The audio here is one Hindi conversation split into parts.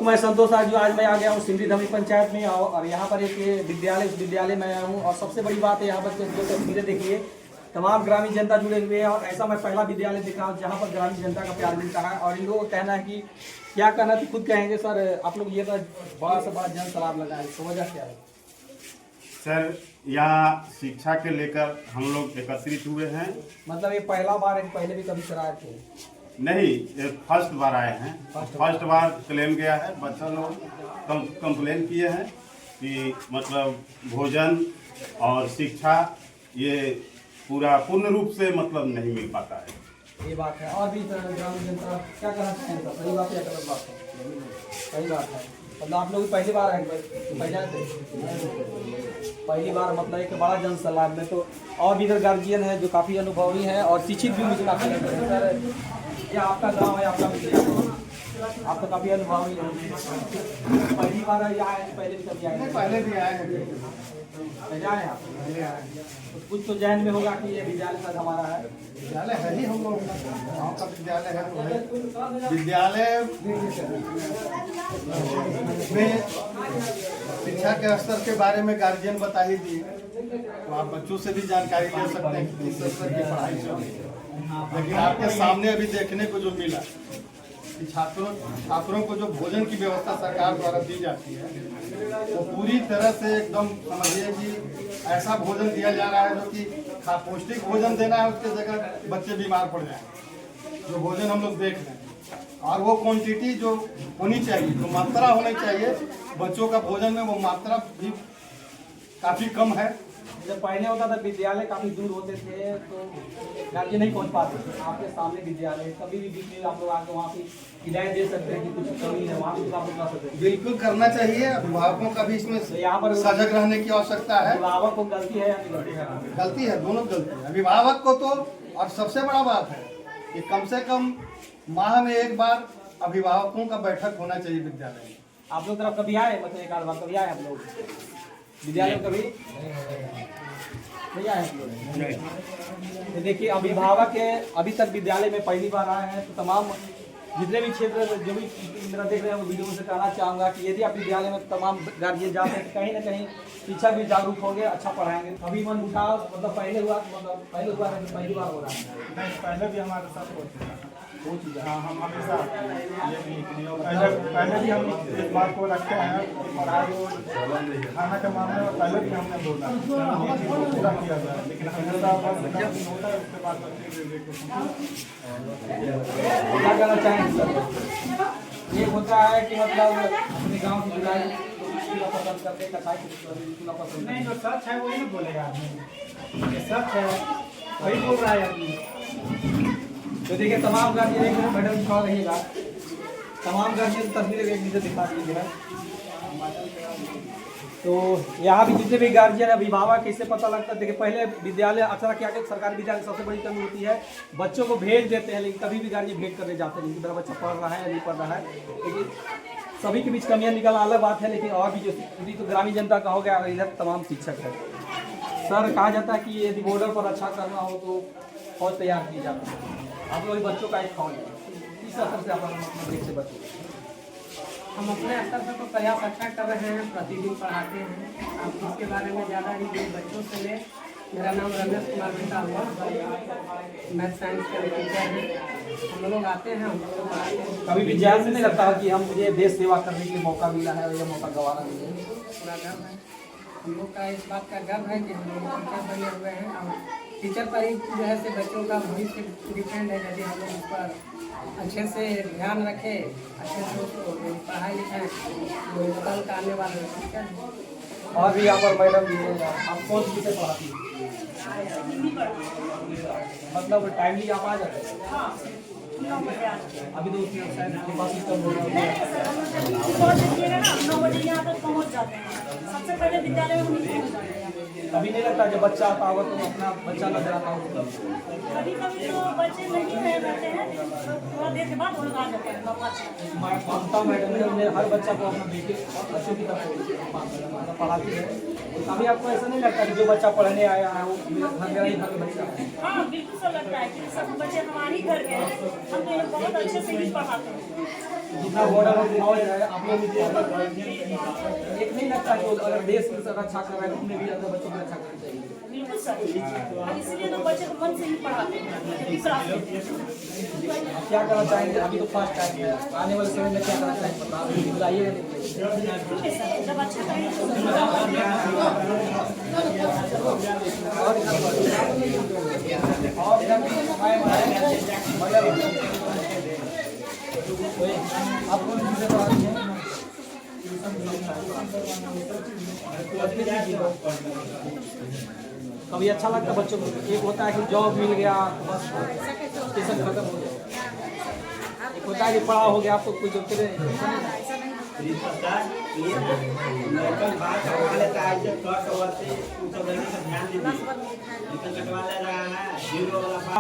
तो मैं संतोष आज मैं आ गया हूँ सिमरी धमी पंचायत में और यहाँ पर एक विद्यालय उस विद्यालय में आया हूँ। और सबसे बड़ी बात है यहाँ पर जो तस्वीरें देखिए, तमाम ग्रामीण जनता जुड़े हुए हैं। और ऐसा मैं पहला विद्यालय देखा हूँ जहाँ पर ग्रामीण जनता का प्यार मिलता है। और इन लोगों का कहना है कि क्या कहना तो खुद कहेंगे। सर आप लोग ये तो बड़ा से बड़ा जन सलाब लगा है, तो वजह क्या है? सर यहाँ शिक्षा के लेकर हम लोग एकत्रित हुए हैं। मतलब ये पहला बार है, पहले भी कभी कराए थे? नहीं, ये फर्स्ट बार आए हैं। फर्स्ट बार क्लेम गया है, बच्चा लोग कंप्लेन किए हैं कि मतलब भोजन और शिक्षा ये पूर्ण रूप से मतलब नहीं मिल पाता है। ये बात है। और भी ग्रामीण जनता क्या कहना चाहेंगे? सही बात है, गलत बात है? सही बात है। मतलब आप लोग पहली बार आए, पहली बार मतलब एक बड़ा जन सलाह में। तो और भी इधर गार्जियन है जो काफ़ी अनुभवी हैं और शिक्षित भी मुझे काफ़ी लगता है। सर ये आपका गांव है, आपका विद्यालय, आप तो काफ़ी अनुभवी हैं। पहली बार आए या पहले भी कभी आए? पहले भी आए हैं। पहले आए आप? तो कुछ तो जहन में होगा कि ये विद्यालय शायद हमारा है। विद्यालय है ही हम लोग गाँव का विद्यालय है। तो है विद्यालय में शिक्षा के स्तर के बारे में गार्जियन बता ही दिए, तो आप बच्चों से भी जानकारी ले सकते हैं कि किस स्तर की पढ़ाई चल रही है। लेकिन आपके सामने अभी देखने को जो मिला कि छात्रों को जो भोजन की व्यवस्था सरकार द्वारा दी जाती है वो पूरी तरह से एकदम समझिए कि ऐसा भोजन दिया जा रहा है जो कि पौष्टिक भोजन देना है, उसके जगह बच्चे बीमार पड़ जाए। जो भोजन हम लोग देख रहे हैं और वो क्वांटिटी जो होनी चाहिए, जो मात्रा होनी चाहिए बच्चों का भोजन में, वो मात्रा भी काफ़ी कम है। जब पहले होता था विद्यालय काफ़ी दूर होते थे तो गार्जियन नहीं पहुंच पाते थे। आपके सामने विद्यालय, कभी भी बीच में आप लोग आके वहाँ की हिदायत दे सकते हैं कि कुछ कमी है, वहाँ भी आप लोग कर सकते हैं। बिल्कुल करना चाहिए। अभिभावकों का भी इसमें यहाँ पर सजग रहने की आवश्यकता है। अभिभावक को गलती है या नहीं गलती है? गलती है, दोनों गलती है। अभिभावक को तो, और सबसे बड़ा बात है कि कम से कम माह में एक बार अभिभावकों का बैठक होना चाहिए विद्यालय में। आप लोग तरफ कभी आए? मतलब एक आध बार कभी आए आप लोग विद्यालय में? कभी नहीं आए आप लोग? तो देखिए अभिभावक है, अभी तक विद्यालय में पहली बार आए हैं। तो तमाम जितने भी क्षेत्र जो भी मेरा देख रहे हैं वो वीडियो में से कहना चाहूँगा कि यदि आप विद्यालय में तमाम गार्जियन जाते हैं कहीं ना कहीं शिक्षक भी जागरूक होंगे, अच्छा पढ़ाएंगे। अभी मन उठाव मतलब पहले हुआ, मतलब पहले हुआ है, पहली बार हो रहा है? नहीं, पहले भी हमारे साथ होता है। वो चीज़ है। हाँ, हम हमेशा ये नहीं पहले भी हम इस बात को रखते हैं कि पढ़ाई और खाना के मामले में पहले भी हमने बोला ये चीज़ को पूरा किया जाए, लेकिन हमेशा होता है उसके बाद क्या कहना चाहेंगे सर? ये होता है कि मतलब अपने गांव की जुलाई पसंद करते पसंद नहीं, जो सच है वही ना बोलेगा आदमी। ये सच है, वही बोल रहा है आदमी। तो देखिए तमाम गार्जियन एक मिनट मैडम कॉल रहिएगा, तमाम गार्जियन तस्वीरें एक नीचे दिखा दीजिए। तो यहाँ भी जितने भी गार्जियन अभिभावक इससे पता लगता है। देखिए पहले विद्यालय अक्सर क्या कि सरकारी विद्यालय सबसे बड़ी कमी होती है बच्चों को भेज देते हैं, लेकिन कभी भी गार्जियन भेंट करने जाते नहीं कि मेरा बच्चा पढ़ रहा है या नहीं पढ़ रहा है। लेकिन सभी के बीच कमियाँ निकलना अलग बात है, लेकिन और भी जो पूरी तो ग्रामीण जनता का हो गया और इधर तमाम शिक्षक है। सर कहा जाता है कि यदि बॉर्डर पर अच्छा करना हो तो फौज तैयार की जाती है। आप लोग बच्चों का एक फौज है, इस असर से आप से बच्चों हम अपने स्तर पर तो प्रयास अच्छा कर रहे हैं, प्रतिदिन पढ़ाते हैं। आप इसके बारे में ज़्यादा ही बच्चों से ले। मेरा नाम रमेश कुमार बेटा हुआ, मैथ साइंस के टीचर हैं। हम लोग आते हैं, हम लोग पढ़ाते हैं। कभी भी जहन से नहीं लगता है कि हम मुझे देश सेवा करने के लिए मौका मिला है और यह मौका गंवाना नहीं है? पूरा गर्व है हम लोग का, इस बात का गर्व है कि हम लोग टीचर बने हुए हैं। और टीचर पर ही जो है से बच्चों का भविष्य डिपेंड है। यदि हम लोग उस पर अच्छे से ध्यान रखें, अच्छे से उसको पढ़ाई लिखाएँ, तो कल का आने वाले टीचर हैं। और भी यहाँ पर मैडम भी है, आप कौन सी विषय पढ़ाती हैं? मतलब टाइमली आप आ जाते हैं? अभी तो शायद आपके पास सिस्टम हो रहा है। 9 बजे यहाँ तक पहुँच जाते हैं। सबसे पहले विद्यालय में पहुँच जाते हैं। अभी नहीं लगता जब बच्चा आता होगा तो अपना बच्चा नजर आता होगा? कभी कभी तो बच्चे नहीं रह जाते हैं, थोड़ा देर के बाद वो लोग आ जाते हैं वापस। मैं मानता हूँ मैडम ने हर बच्चा को अपना बेटे और बच्चों की तरफ पढ़ाती है। अभी आपको ऐसा नहीं लगता कि जो बच्चा पढ़ने आया है वो मेरा ही घर का बच्चा है? हाँ बिल्कुल, सब लगता है कि सब बच्चे हमारे ही घर के हैं। हम तो बहुत अच्छे से ही पढ़ाते हैं। जितना बॉर्डर और फौज है आप लोग भी एक नहीं लगता कि अगर देश की रक्षा कर रहे हैं उन्हें भी ज्यादा बच्चों की रक्षा करनी चाहिए। बिल्कुल सर, और इसलिए तो बच्चे को मन से ही पढ़ाते हैं, विश्वास देते हैं। आप क्या करना चाहेंगे? अभी तो फर्स्ट टाइम है, आने वाले समय में क्या करना चाहेंगे बता बताइएगा। ठीक है सर, जब अच्छा करेंगे तो और इधर भी आप कौन सी जगह आ रही हैं? कभी अच्छा लगता है बच्चों को? एक होता है कि जॉब मिल गया तो बस स्टेशन खत्म हो गया, एक होता है कि पढ़ा हो गया आपको कुछ जोते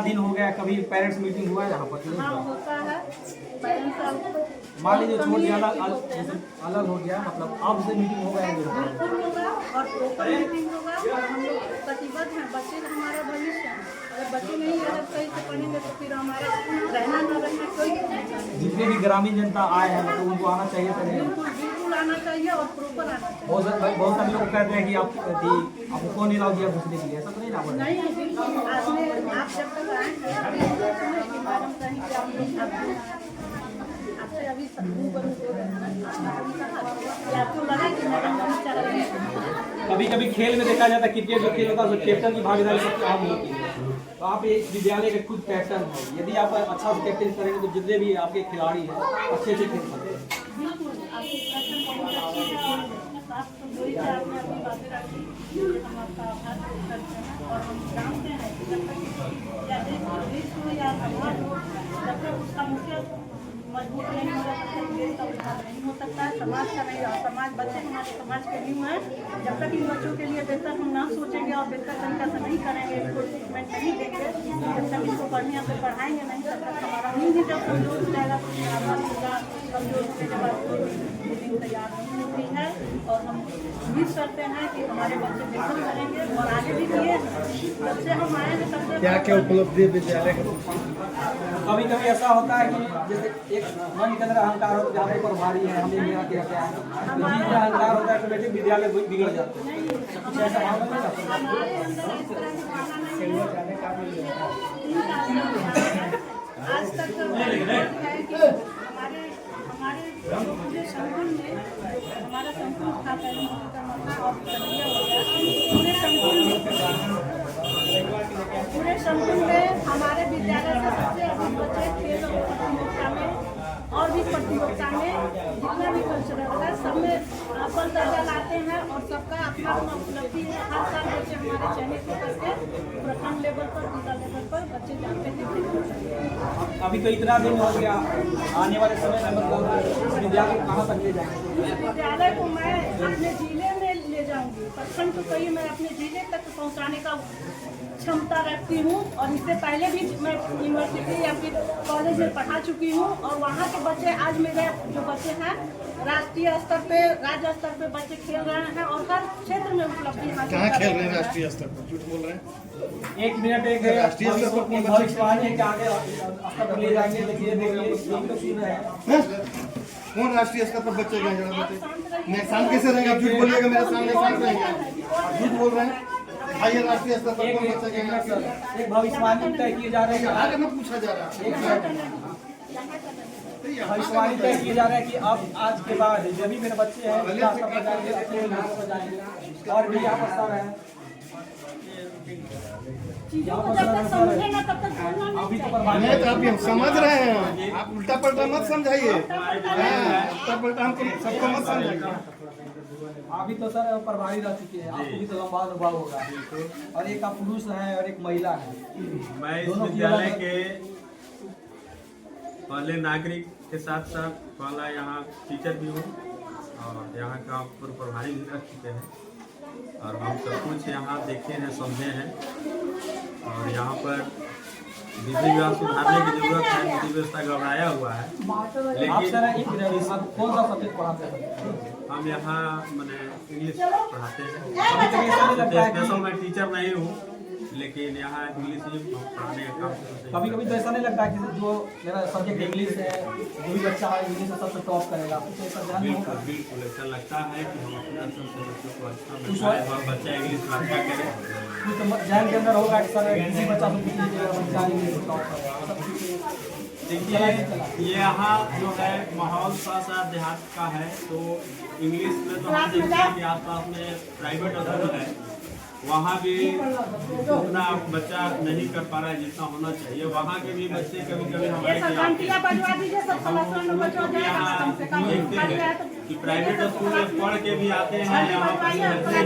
दिन हो गया। कभी पेरेंट्स मीटिंग हुआ है यहाँ पर? हाँ होता है, पेरेंट्स मान लीजिए छोड़ दिया अलग हो गया, मतलब आपसे मीटिंग हो गया बिल्कुल होगा और प्रॉपर मीटिंग होगा और हम लोग प्रतिबद्ध हैं। बच्चे हमारा भविष्य है, अगर बच्चे नहीं अगर सही से पढ़ेंगे तो फिर हमारा रहना न रहना कोई नहीं। जितने भी ग्रामीण जनता आए हैं तो उनको आना चाहिए था नहीं? बिल्कुल आना चाहिए और प्रॉपर आना चाहिए। बहुत सारे लोग कहते हैं कि आपको कौन इलाव दिया घुसने के लिए, ऐसा तो नहीं ना? नहीं बिल्कुल, आप जब तक आएंगे मैडम कहीं कि आप लोग आपसे अभी रूबरू हो रहे हैं, आपको लगा कि मैडम नहीं चल रही है। कभी कभी खेल में देखा जाता है, क्रिकेट जो खेल होता है उसमें कैप्टन की भागीदारी सबसे आम होती है। तो आप ये विद्यालय के खुद कैप्टन हैं, यदि आप अच्छा से कैप्टन करेंगे तो जितने भी आपके खिलाड़ी हैं अच्छे से खेल सकते हैं। बिल्कुल आपकी प्रश्न बहुत अच्छी है और आप तो जो ही आपने अपनी बातें रखी, हम आपका आभार करते हैं और हम जानते हैं कि जब तक या देश हो या समाज हो, जब तक उसका मुख्य मजबूत नहीं होगा तब तक देश का उद्धार नहीं हो सकता है, समाज का नहीं। और समाज बच्चे हमारे समाज के न्यू है, जब तक इन बच्चों के लिए बेहतर हम ना सोचेंगे और बेहतर तरीका से नहीं करेंगे, इसको ट्रीटमेंट नहीं देंगे, जब तक इसको बढ़िया से पढ़ाएंगे नहीं तब तक हमारा नींद ही जब कमजोर हो जाएगा तो आवाज होगा, कमजोर होने के बाद नींद तैयार नहीं होती है। और हम उम्मीद करते हैं कि हमारे बच्चे बेहतर करेंगे और आगे भी किए, जब से हम आए हैं तब से क्या क्या उपलब्धि विद्यालय का? कभी कभी ऐसा होता है कि जैसे एक मन के अंदर अहंकार होता है, हमारे पर भारी है, हमें मेरा क्या क्या है, तो जिसका अहंकार होता है ऑटोमेटिक विद्यालय बिगड़ जाते हैं। कुछ ऐसा भावना नहीं आता? हमारे अंदर इस तरह की भावना नहीं है। आज तक है कि हमारे पूरे संकुल में हमारा संकुल था पहले और पूरे संकुल में हमारे विद्यालय से सबसे अधिक बच्चे खेल प्रतियोगिता में और भी प्रतियोगिता में जितना भी कल्चरल है सब में अव्वल दर्जा लाते हैं और सबका अपना अपना उपलब्धि है। हर साल बच्चे हमारे चयनित होकर के प्रथम लेवल पर जिला लेवल पर बच्चे जाते हैं। अभी तो इतना दिन हो गया, आने वाले समय में मतलब विद्यालय कहाँ तक ले जाएंगे? इस विद्यालय को मैं अपने जिले में ले जाऊंगी, प्रथम तो कहीं मैं अपने जिले तक पहुंचाने का क्षमता रखती हूँ। और इससे पहले भी मैं यूनिवर्सिटी या फिर कॉलेज में पढ़ा चुकी हूँ और वहाँ के बच्चे आज मेरे जो बच्चे हैं राष्ट्रीय स्तर पे राज्य स्तर पे बच्चे खेल रहे हैं और हर क्षेत्र में उपलब्धि हासिल कहाँ कर खेल रहे रहे हैं? हैं। राष्ट्रीय स्तर पर झूठ बोल रहे हैं? एक मिनट, एक राष्ट्रीय स्तर पर कौन भविष्यवाणी है कि आगे स्तर पर ले जाएंगे, देखिए तो सुन रहे हैं। कौन राष्ट्रीय स्तर पर बच्चे गए जरा बताइए। मैं शांत कैसे रहेंगे? आप झूठ बोलिएगा मेरे सामने, शांत रहेंगे। आप झूठ बोल रहे हैं। दिखाइए राष्ट्रीय स्तर पर कौन बच्चे गए? एक भविष्यवाणी तय किए जा रहे हैं, आगे में पूछा जा रहा है। भविष्यवाणी तय किए जा रहे हैं कि अब आज के बाद जो भी मेरे बच्चे हैं जिला स्तर पर जाएंगे, अपने इलाकों पर जाएंगे और भी यहाँ पर सर है। चीजों को जब तक समझे ना तब तक बोलना नहीं अभी तो चाहिए। परवाह नहीं तो आप ये समझ रहे हैं, आप उल्टा पलटा मत समझाइए। उल्टा पलटा हमको सबको मत समझाइए। अभी तो सर प्रभारी रह चुके हैं, आपको भी तो लंबा अनुभव होगा। और एक आप पुरुष है और एक महिला है। मैं इस विद्यालय के पहले नागरिक के साथ साथ पहला यहाँ टीचर भी हूँ और यहाँ का पूर्व प्रभारी भी रह चुके हैं और हम सब कुछ यहाँ देखे हैं, समझे हैं। और यहाँ पर विधि व्यवस्था सुधारने की जरूरत है, विधि व्यवस्था गड़बड़ाया हुआ है। आप सर एक मिनट, आप कौन सा सब्जेक्ट पढ़ाते हैं? हम यहाँ मैंने इंग्लिश पढ़ाते हैं। स्पेशल मैं टीचर नहीं हूँ लेकिन यहाँ इंग्लिश ही पढ़ाने का काम शुरू से कभी कभी तो ऐसा नहीं लगता कि जो मेरा सब्जेक्ट इंग्लिश है, जो भी बच्चा है इंग्लिश में सबसे टॉप करेगा, कुछ ऐसा ध्यान नहीं होगा? बिल्कुल बिल्कुल ऐसा लगता है कि हम अपने अंदर से बच्चों को अच्छा बनाएं और बच्चा इंग्लिश में अच्छा करे। कुछ तो जहन के अंदर होगा कि सर किसी बच्चा को पूछ लीजिएगा, बच्चा इंग्लिश में टॉप करेगा, सब कुछ देखिए यहाँ जो है माहौल थोड़ा सा देहात का है, तो इंग्लिश में तो हम देखते हैं कि आसपास में प्राइवेट स्कूल है, वहाँ भी उतना बच्चा नहीं कर पा रहा है जितना होना चाहिए। वहाँ के भी बच्चे कभी कभी हमारे यहाँ देखते हैं कि प्राइवेट स्कूल में पढ़ के भी आते हैं, यहाँ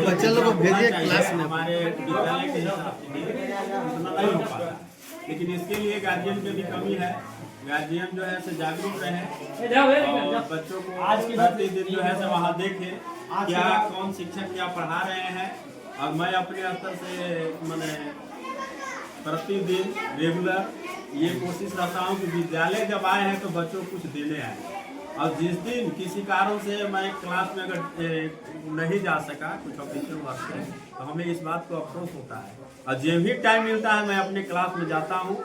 बच्चे लोग को भेजिए क्लास में। हमारे विद्यालय के हिसाब से उतना नहीं हो पाता, लेकिन इसके लिए गार्जियन की भी कमी है। गार्जियन जो है से जागरूक रहे और बच्चों को प्रतिदिन जो है से वहाँ देखे क्या कौन शिक्षक क्या पढ़ा रहे हैं। और मैं अपने स्तर से मैंने प्रतिदिन रेगुलर ये कोशिश रहता हूँ कि विद्यालय जब आए हैं तो बच्चों को कुछ देने आए, और जिस दिन किसी कारण से मैं क्लास में अगर नहीं जा सका कुछ ऑफिशियल वर्क से, तो हमें इस बात को अफसोस होता है। और जब भी टाइम मिलता है मैं अपने क्लास में जाता हूँ,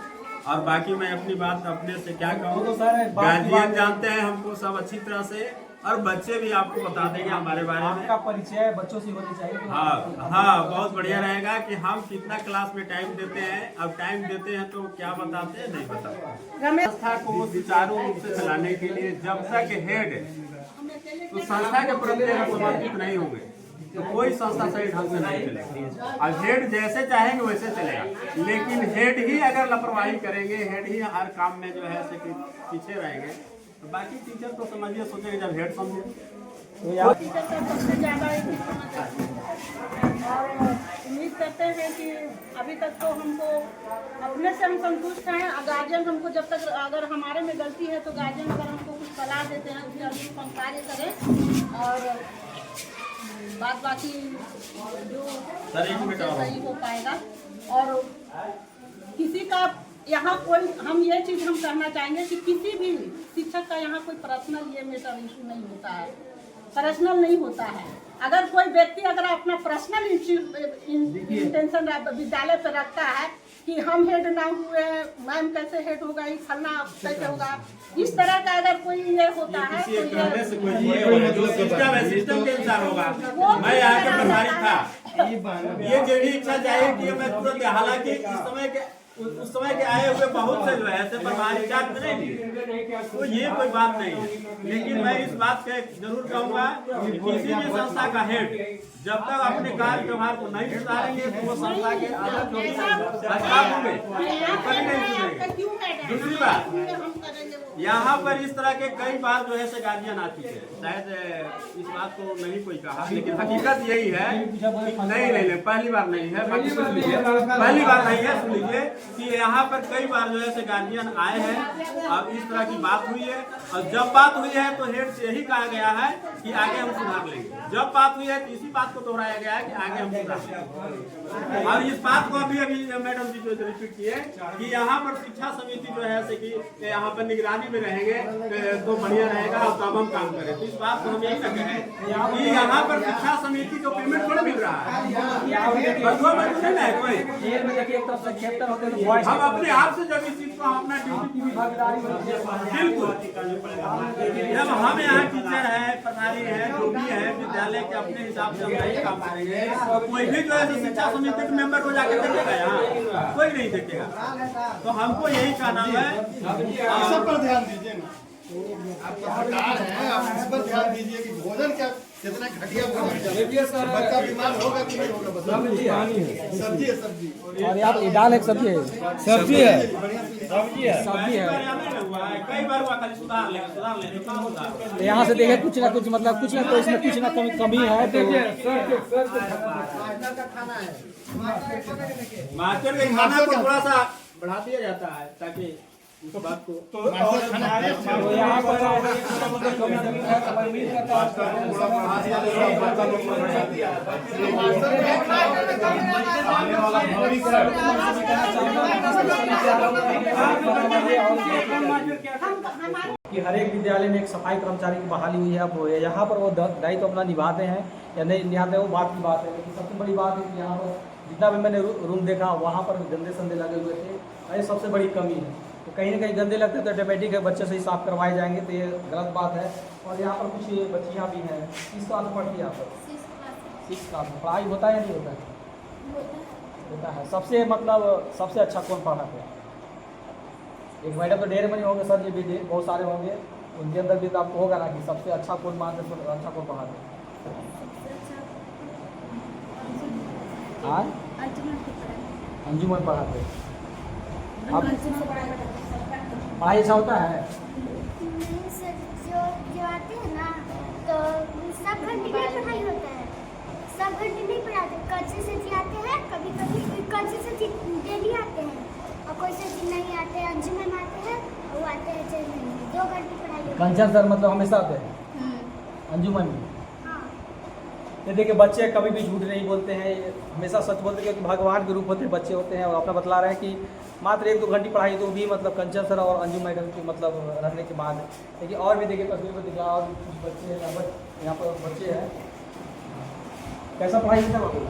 और बाकी मैं अपनी बात अपने से क्या कहूँ, गार्जियन जानते हैं हमको सब अच्छी तरह से, और बच्चे भी आपको बता देंगे हमारे बारे में। आपका परिचय बच्चों से होनी चाहिए। हाँ बहुत बढ़िया रहेगा कि हम कितना क्लास में टाइम देते हैं, अब टाइम देते हैं तो क्या बताते हैं नहीं बताते। संस्था को सुचारू रूप से चलाने के लिए जब तक हेड तो संस्था के प्रति हम समर्पित नहीं होंगे तो कोई संस्था सही ढंग से नहीं चलेगी। अब हेड जैसे चाहेंगे वैसे चलेगा, लेकिन हेड ही अगर लापरवाही करेंगे, हेड ही हर काम में जो है पीछे रहेंगे, तो बाकी टीचर तो समझिए सोचेंगे जब हेड समझे तो टीचर का सबसे ज़्यादा और उम्मीद करते हैं कि अभी तक तो हमको अपने से हम संतुष्ट हैं। गार्जियन हमको जब तक अगर हमारे में गलती है तो गार्जियन अगर हमको कुछ सलाह देते हैं उसके अनुरूप हम कार्य करें, और बात बाकी जो सही हो पाएगा। और किसी का यहाँ कोई हम ये चीज़ हम कहना चाहेंगे कि किसी भी शिक्षक का यहाँ कोई पर्सनल ये मैटर इशू नहीं होता है, पर्सनल नहीं होता है। अगर कोई व्यक्ति अगर अपना पर्सनल इंटेंशन विद्यालय पे रखता है कि हम हेड ना हुए, मैम कैसे हेड होगा, ये फलना कैसे होगा, इस तरह का अगर कोई ये होता है तो सिस्टम के अनुसार होगा। मैं यहाँ के प्रभारी था, ये जो भी इच्छा चाहिए कि मैं तुरंत, हालांकि उस समय के आए हुए बहुत से जो है ऐसे प्रभारी चार्ज में नहीं दिए, तो ये कोई बात नहीं है। लेकिन मैं इस बात का जरूर कहूँगा कि किसी भी संस्था का हेड जब तक अपने कार्य व्यवहार को नहीं सुधारेंगे तो वो संस्था के आदत जो होंगे कभी नहीं सुधरेंगे। दूसरी बात, यहाँ पर इस तरह के कई बार जो है से गार्जियन आ चुके हैं, शायद इस बात को नहीं कोई कहा, लेकिन हकीकत यही है कि नहीं पहली बार नहीं है, बाकी सुन लीजिए, पहली बार नहीं है, सुन लीजिए कि यहाँ पर कई बार जो है से गार्जियन आए हैं और इस तरह की बात हुई है, और जब बात हुई है तो हेड से यही कहा गया है कि आगे हम सुधार लेंगे। जब बात हुई है तो इसी बात को दोहराया गया है कि आगे हम सुधार लेंगे। और इस बात को अभी मैडम जी जो रिपीट किए कि यहाँ पर शिक्षा समिति जो है कि यहाँ पर निगरानी में रहेंगे तो बढ़िया रहेगा और तब हम काम करें। तो इस बात को हम यही कहते हैं कि यहाँ पर शिक्षा समिति को पेमेंट थोड़ा मिल रहा है, हम अपने आप से जब इस चीज को अपना ड्यूटी की भागीदारी बिल्कुल, जब हम यहाँ टीचर है, प्रभारी है, जो भी है विद्यालय के अपने हिसाब से हम नहीं काम करेंगे, कोई भी जो है शिक्षा समिति के मेंबर को जाकर देखेगा, यहाँ कोई नहीं देखेगा। तो हमको यही कहना है, सब पर ध्यान दीजिए ना, आपका सरकार है, आप इस पर ध्यान दीजिए कि भोजन क्या कितना घटिया भोजन, बच्चा बीमार होगा कि नहीं होगा, सब्जी है सब्जी, और यहाँ दाल एक सब्जी है, सब्जी है, सब्जी है। कई बार हुआ खाली सुधार ले यहाँ से देखे कुछ ना कुछ मतलब कुछ ना तो इसमें कुछ ना कमी है। तो मास्टर के खाना को थोड़ा सा बढ़ा दिया जाता है ताकि इस बात को तो यहाँ पर कमी है, तो उम्मीद करता कि हर एक विद्यालय में एक सफाई कर्मचारी की बहाली हुई है। अब यहाँ पर वो दायित्व अपना निभाते हैं। या नहीं आते वो बात की बात है, लेकिन सबसे बड़ी बात है कि यहाँ पर जितना भी मैंने रूम देखा वहाँ पर गंदे संदे लगे हुए थे, ये सबसे बड़ी कमी है। तो कहीं ना कहीं गंदे लगते हैं तो ऑटोमेटिक है बच्चे से ही साफ करवाए जाएंगे, तो ये गलत बात है। और यहाँ पर कुछ बच्चियाँ भी हैं, किस क्लास में पढ़ती है यहाँ पर? 6 क्लास में। पढ़ाई होता है या नहीं होता है? होता है। सबसे मतलब सबसे अच्छा कौन पढ़ाते हैं? एक मैडम तो ढेर मनी होंगे सर, ये भी बहुत सारे होंगे, उनके अंदर भी तो आपको होगा ना कि सबसे अच्छा कौन मानते हैं, अच्छा कौन पढ़ाते हैं? हाँ, अंजुमन पढ़ाते हैं। आप पढ़ाई अच्छा होता है? नहीं सर, जो आते हैं ना तो सब घंटे नहीं पढ़ाई होता है, सब घंटे नहीं पढ़ाते। कच्चे से जी आते हैं, कभी कभी कच्चे से जी डेली आते हैं, और कोई से जी नहीं आते हैं। अंजुमन आते हैं, वो आते हैं 6 महीने, 2 घंटे पढ़ाई होती है। कंचन सर मतलब हमेशा आते हैं अंजुमन में? हाँ, ये देखिए बच्चे कभी भी झूठ नहीं बोलते हैं, हमेशा सच बोलते हैं, क्योंकि भगवान के रूप होते हैं बच्चे होते हैं। और अपना बतला रहे हैं कि मात्र 1-2 घंटे पढ़ाई, तो भी मतलब कंचन सर और अंजुम मैडम की मतलब रहने के बाद। लेकिन और भी देखिए तस्वीर में दिखा, और भी कुछ बच्चे हैं यहाँ पर बच्चे हैं। कैसा पढ़ाई होता है बाबू?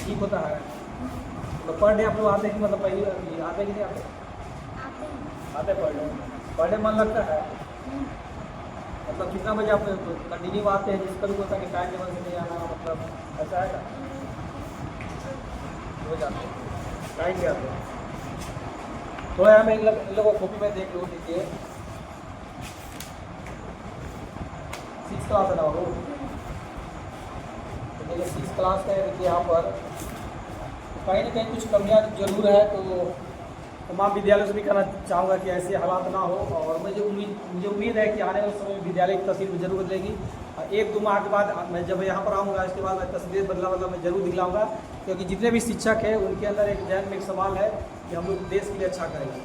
ठीक होता है। तो पर डे आप लोग आते हैं कि मतलब पहले आते कि नहीं आते? आते पर डे मन लगता है। मतलब कितना बजे आप कंटिन्यू आते हैं? जिस कभी होता है कि टाइम टेबल से नहीं आना, मतलब ऐसा है ना? हो जाते हैं टाइम क्या आते हैं। तो यार मैं इन लोगों को कॉपी में देख लो, देखिए 6 क्लास है ना वो, तो देखिए 6 क्लास का है। देखिए यहाँ पर कहीं ना कहीं कुछ कमियाँ जरूर है, तो तमाम विद्यालयों से भी कहना चाहूँगा कि ऐसे हालात ना हो। और मुझे उम्मीद है कि आने वाले समय में विद्यालय की तस्वीर में जरूर बदलेगी। 1-2 माह के बाद मैं जब यहाँ पर आऊँगा, इसके बाद मैं तस्वीर बदला मैं जरूर दिखलाऊँगा, क्योंकि जितने भी शिक्षक हैं उनके अंदर एक जहन में एक सवाल है कि हम लोग देश के लिए अच्छा करेंगे।